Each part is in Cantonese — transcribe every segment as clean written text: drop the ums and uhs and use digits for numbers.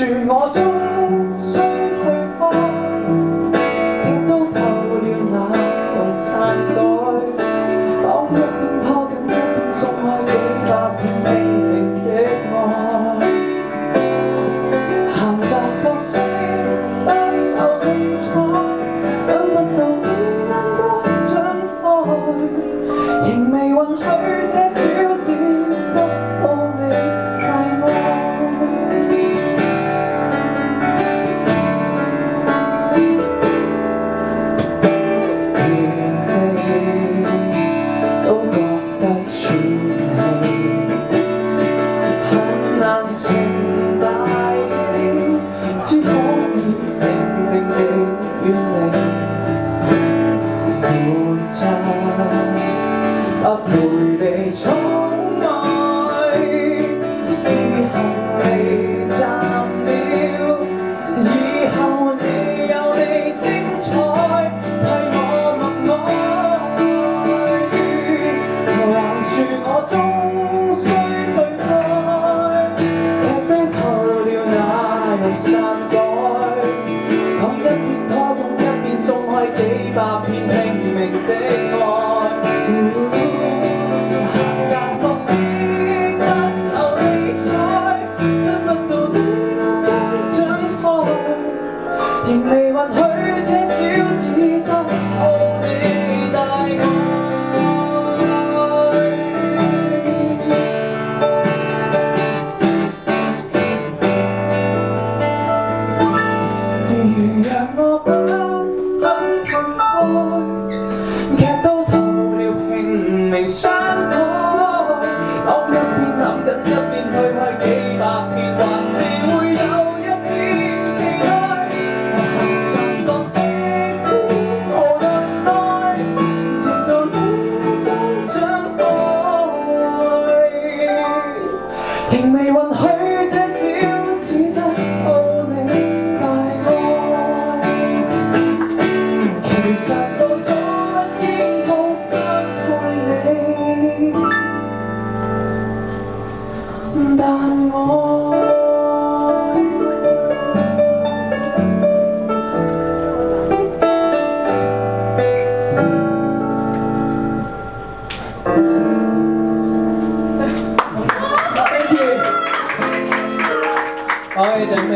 樹我終須去開，亦都透了那用殘蓋。當一邊拖緊一邊鬆開幾百片拼命的愛，閒雜角色不受理睬，等不到你眼光睜開，仍未允許這小子得到你大愛。只可以靜靜地遠離，悶雜不回避寵愛，自行離站了。以後你有你精彩，替我默哀。橫豎我終須去開，劇都透了那用殘蓋。當一邊拖緊一邊鬆開幾百片拼命的愛，閒雜角色不受理睬，等不到你眼光睜開，仍未允許這小子得到你大愛。如讓我不肯退開，劇都透了拼命刪改。當一邊諗緊一邊退開幾百遍，還是會有一點期待。閒雜角色知無能耐，直到你眼光睜開，仍未允許這小子得到你。其實到咗不應告不配你，但我Thank you， 好嘅掌聲，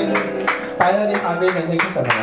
擺多啲下邊掌聲，非常同埋，